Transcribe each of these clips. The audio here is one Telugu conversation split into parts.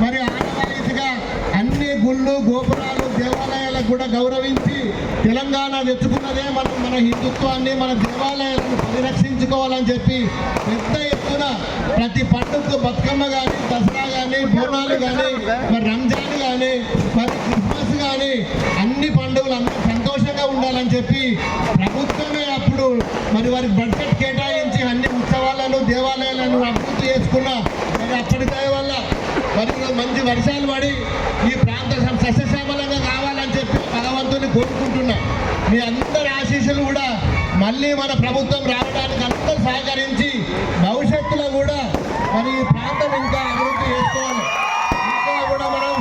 మరి ఆనవాయితీగా అన్ని గుళ్ళు గోపురాలు దేవాలయాలకు కూడా గౌరవించి తెలంగాణ తెచ్చుకున్నదే మన హిందుత్వాన్ని మన దేవాలయాలను పరిరక్షించుకోవాలని చెప్పి పెద్ద ఎత్తున ప్రతి పండుగకు బతుకమ్మ కానీ దసరా కానీ బోనాలు కానీ మరి రంజాన్ కానీ మరి క్రిస్మస్ కానీ అన్ని పండుగలు అందరూ సంతోషంగా ఉండాలని చెప్పి ప్రభుత్వమే అప్పుడు మరి వారికి బడ్జెట్ కేటాయించి అన్ని ఉత్సవాలను దేవాలయాలను అభివృద్ధి చేసుకున్న మరి అప్పటి దయ వల్ల మరి మంచి వర్షాలు పడి ఈ ప్రాంతం సస్యశ్యామలంగా కావాలని చెప్పి భగవంతుని కోరుకుంటున్నా. మీ అందరి ఆశీస్సులు కూడా మళ్ళీ మన ప్రభుత్వం రావడానికి అందరూ సహకరించి భవిష్యత్తులో కూడా మరి ఈ ప్రాంతం ఇంకా అభివృద్ధి చేసుకోవాలి. ఇంకా కూడా మనం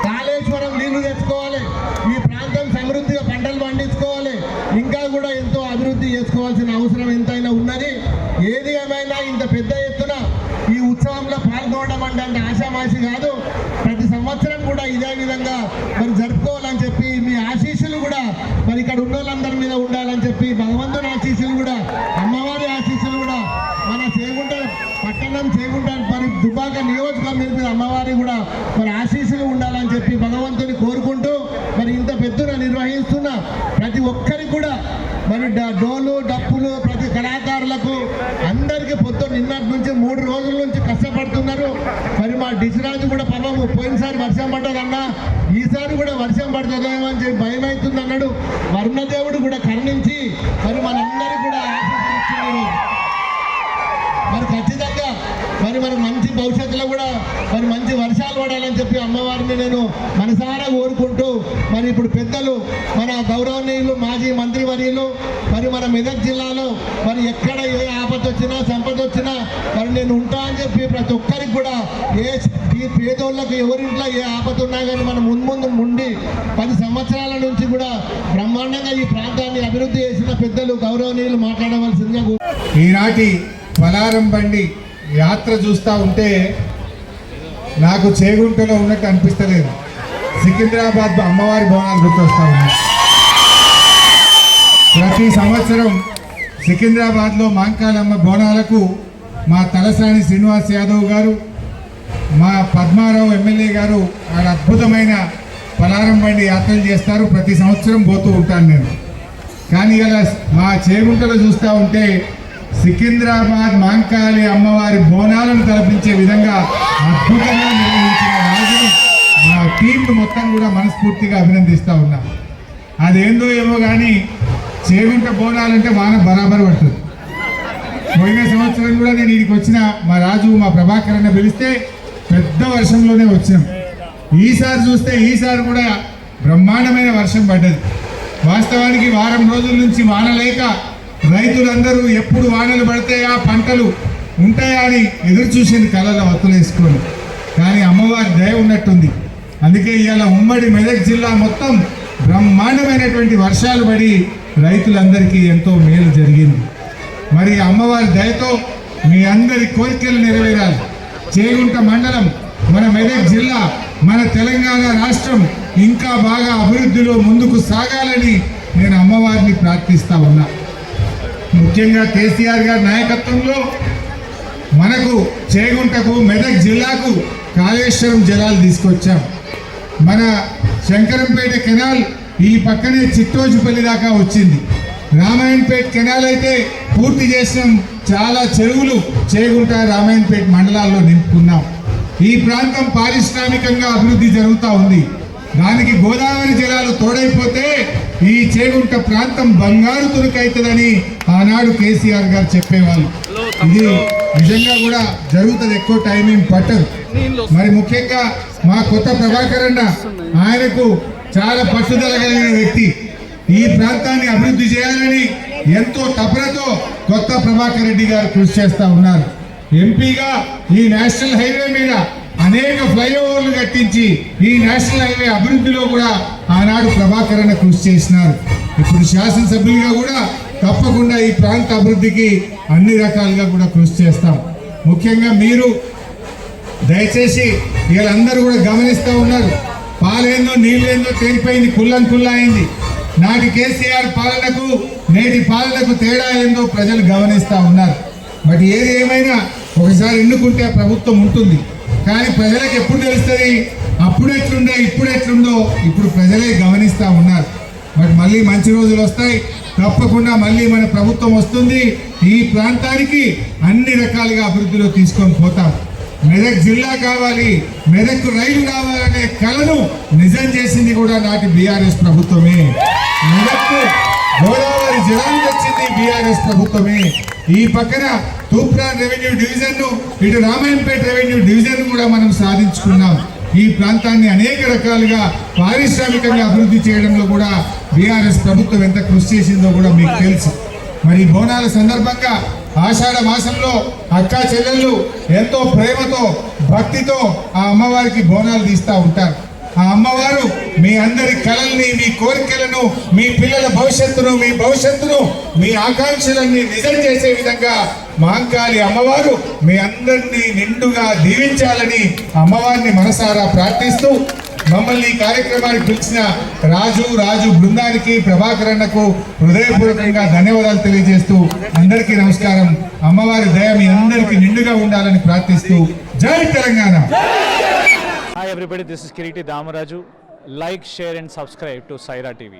కాళేశ్వరం నీళ్లు తెచ్చుకోవాలి, ఈ ప్రాంతం సమృద్ధిగా పంటలు పండించుకోవాలి, ఇంకా కూడా ఎంతో అభివృద్ధి చేసుకోవాల్సిన అవసరం ఎంతైనా ఉన్నది. ఏది ఏమైనా ఇంత పెద్ద ఎత్తున ఈ ఉత్సవంలో పాల్గొనడం అంటే ఆశామాషి కాదు. ప్రతి సంవత్సరం కూడా ఇదే విధంగా మరి జరుపుకోవాలని చెప్పి మీ ఆశీస్సులు కూడా మరి ఇక్కడ ఉన్న వాళ్ళందరి మీద ఉండాలని చెప్పి భగవంతుని ఆశీస్సులు కూడా అమ్మవారి ఆశీస్సులు కూడా మన చేగుంట పట్టణం చేగుంట మరి దుబ్బాక నియోజకవర్గం మీద అమ్మవారి కూడా మరి ఆశీస్సులు ఉండాలని చెప్పి భగవంతుని కోరుకుంటూ మరి ఇంత పెద్దగా నిర్వహిస్తున్న ప్రతి ఒక్కరికి కూడా మరి డోలు డప్పులు ప్రతి కళాకారులకు అందరికీ నిన్నటి నుంచి 3 రోజుల నుంచి కష్టపడుతున్నారు. మరి మా డిసిరాజు కూడా పాపం పోయినసారి వర్షం పడ్డదన్నా ఈసారి కూడా వర్షం పడుతుందేమో అని చెప్పి భయం అవుతుంది అన్నాడు. వరుణదేవుడు కూడా కరుణించి మరి మనందరికీ కూడా ఆశీస్సులు ఇచ్చినారు. మరి ఖచ్చితంగా మరి మంచి భవిష్యత్తులో కూడా మరి మంచి వర్షాలు పడాలని చెప్పి అమ్మవారిని నేను మనసారా కోరుకుంటూ మరి ఇప్పుడు పెద్దలు మన గౌరవనీయులు మాజీ మంత్రివర్యులు మరి మన మెదక్ జిల్లాలో మరి ఎక్కడ ఏ ఆపద వచ్చినా సంపద వచ్చినా మరి నేను ఉంటా అని చెప్పి ప్రతి ఒక్కరికి కూడా ఈ పేదోళ్ళకు ఎవరింట్లో ఏ ఆపద ఉన్నా కానీ మనం ముందు ఉండి 10 సంవత్సరాల నుంచి కూడా బ్రహ్మాండంగా ఈ ప్రాంతాన్ని అభివృద్ధి చేసిన పెద్దలు గౌరవనీయులు మాట్లాడవలసిందిగా. ఈనాటి పలారం బండి యాత్ర చూస్తూ ఉంటే నాకు చేగుంటలో ఉన్నట్టు అనిపిస్తలేదు. సికింద్రాబాద్ అమ్మవారి బోనాలు గుర్తొస్తా ఉన్నాయి. ప్రతి సంవత్సరం సికింద్రాబాద్లో మాంకాలమ్మ బోనాలకు మా తలసాని శ్రీనివాస్ యాదవ్ గారు, మా పద్మారావు ఎమ్మెల్యే గారు ఆడ అద్భుతమైన పలారం బండి యాత్రలు చేస్తారు. ప్రతి సంవత్సరం పోతూ ఉంటాను నేను. కానీ ఇలా మా చేగుంటలో చూస్తూ ఉంటే సికింద్రాబాద్ మాంకాళి అమ్మవారి బోనాలను తలపించే విధంగా అద్భుతంగా నిర్వహించిన రాజును మా టీంను మొత్తం కూడా మనస్ఫూర్తిగా అభినందిస్తూ ఉన్నాం. అదేందో ఏమో కానీ చేగుంట బోనాలంటే వాన బరాబర్ పడుతుంది. పోయిన సంవత్సరం కూడా నేను ఇక్కడికి వచ్చిన మా రాజు మా ప్రభాకర్ అన్న పిలిస్తే పెద్ద వర్షంలోనే వచ్చినాం. ఈసారి చూస్తే ఈసారి కూడా బ్రహ్మాండమైన వర్షం పడ్డది. వాస్తవానికి వారం రోజుల నుంచి వాన లేక రైతులందరూ ఎప్పుడు వానలు పడతాయా పంటలు ఉంటాయా అని ఎదురు చూసింది కళ్ళలో వత్తులేసుకొని. కానీ అమ్మవారి దయ ఉన్నట్టుంది. అందుకే ఇవాళ ఉమ్మడి మెదక్ జిల్లా మొత్తం బ్రహ్మాండమైనటువంటి వర్షాలు పడి రైతులందరికీ ఎంతో మేలు జరిగింది. మరి అమ్మవారి దయతో మీ అందరి కోరికలు నెరవేరాలి. చేగుంట మండలం, మన మెదక్ జిల్లా, మన తెలంగాణ రాష్ట్రం ఇంకా బాగా అభివృద్ధిలో ముందుకు సాగాలని నేను అమ్మవారిని ప్రార్థిస్తా ఉన్నా. ముఖ్యంగా కేసీఆర్ గారి నాయకత్వంలో మనకు చేగుంటకు మెదక్ జిల్లాకు కాళేశ్వరం జలాలు తీసుకొచ్చాం. మన శంకరంపేట కెనాల్ ఈ పక్కనే చిట్టోజుపల్లి దాకా వచ్చింది. రామాయణపేట కెనాల్ అయితే పూర్తి చేసినాం. చాలా చెరువులు చేగుంట రామాయణపేట మండలాల్లో నింపుకున్నాం. ఈ ప్రాంతం పారిశ్రామికంగా అభివృద్ధి జరుగుతూ ఉంది. దానికి గోదావరి జలాలు తోడైపోతే ఈ చేగుంట ప్రాంతం బంగారు తురుకైతుందని ఆనాడు కేసీఆర్ గారు చెప్పేవాళ్ళు. ఇది నిజంగా కూడా జరుగుతుంది, ఎక్కువ టైం ఏం పట్టదు. మరి ముఖ్యంగా మా కొత్త ప్రభాకర్ అన్న, ఆయనకు చాలా పట్టుదల కలిగిన వ్యక్తి. ఈ ప్రాంతాన్ని అభివృద్ధి చేయాలని ఎంతో తపనతో కొత్త ప్రభాకర్ రెడ్డి గారు కృషి చేస్తూ ఉన్నారు. ఎంపీగా ఈ నేషనల్ హైవే మీద అనేక ఫ్లైఓవర్లు కట్టించి ఈ నేషనల్ హైవే అభివృద్ధిలో కూడా ఆనాడు ప్రభాకర్ అన్న కృషి చేసినారు. ఇప్పుడు శాసనసభ్యులుగా కూడా తప్పకుండా ఈ ప్రాంత అభివృద్ధికి అన్ని రకాలుగా కూడా కృషి చేస్తాం. ముఖ్యంగా మీరు దయచేసి వీళ్ళందరూ కూడా గమనిస్తూ ఉన్నారు. పాలేందో నీళ్ళేందో తేలిపోయింది, కుల్లా అయింది. నాటి కేసీఆర్ పాలనకు నేటి పాలనకు తేడా ఏందో ప్రజలు గమనిస్తూ ఉన్నారు. బట్ ఏది ఏమైనా ఒకసారి ఎన్నుకుంటే ప్రభుత్వం ఉంటుంది. కానీ ప్రజలకు ఎప్పుడు తెలుస్తుంది? అప్పుడు ఎట్లుండే ఇప్పుడు ఎట్లుందో ఇప్పుడు ప్రజలే గమనిస్తూ ఉన్నారు. మరి మళ్ళీ మంచి రోజులు వస్తాయి, తప్పకుండా మళ్ళీ మన ప్రభుత్వం వస్తుంది. ఈ ప్రాంతానికి అన్ని రకాలుగా అభివృద్ధిలో తీసుకొని పోతాం. మెదక్ జిల్లా కావాలి, మెదక్ రైలు కావాలనే కలను నిజం చేసింది కూడా నాటి బీఆర్ఎస్ ప్రభుత్వమే. మెదక్ గోదావరి జలాన్ని తెచ్చింది బీఆర్ఎస్ ప్రభుత్వమే. ఈ పక్కన తూప్రాన్ రెవెన్యూ డివిజన్ ను, ఇటు రామాయంపేట రెవెన్యూ డివిజన్ కూడా మనం సాధించుకున్నాం. ఈ ప్రాంతాన్ని అనేక రకాలుగా పారిశ్రామికంగా అభివృద్ధి చేయడంలో కూడా బీఆర్ఎస్ ప్రభుత్వం ఎంత కృషి చేసిందో కూడా మీకు తెలుసు. మరి బోనాల సందర్భంగా ఆషాఢ మాసంలో అక్కా చెల్లెళ్ళు ఎంతో ప్రేమతో భక్తితో ఆ అమ్మవారికి బోనాలు తీస్తూ ఉంటారు. ఆ అమ్మవారు మీ అందరి కలల్ని, మీ కోరికలను, మీ పిల్లల భవిష్యత్తును, మీ భవిష్యత్తును, మీ ఆకాంక్షలన్నీ నిజం చేసే విధంగా మాంకాళి అమ్మవారు మీ అందరినీ నిండుగా దీవించాలని అమ్మవారిని మనసారా ప్రార్థిస్తూ మమ్మల్ని ఈ కార్యక్రమానికి పిలిచిన రాజు బృందానికి, ప్రభాకర్ అన్నకు హృదయపూర్వకంగా ధన్యవాదాలు తెలియజేస్తూ అందరికీ నమస్కారం. అమ్మవారి దయ మీ అందరికీ నిండుగా ఉండాలని ప్రార్థిస్తూ జై Telangana. Hi everybody, this is Kiriti Damaraju. Like, share and subscribe to Saira TV.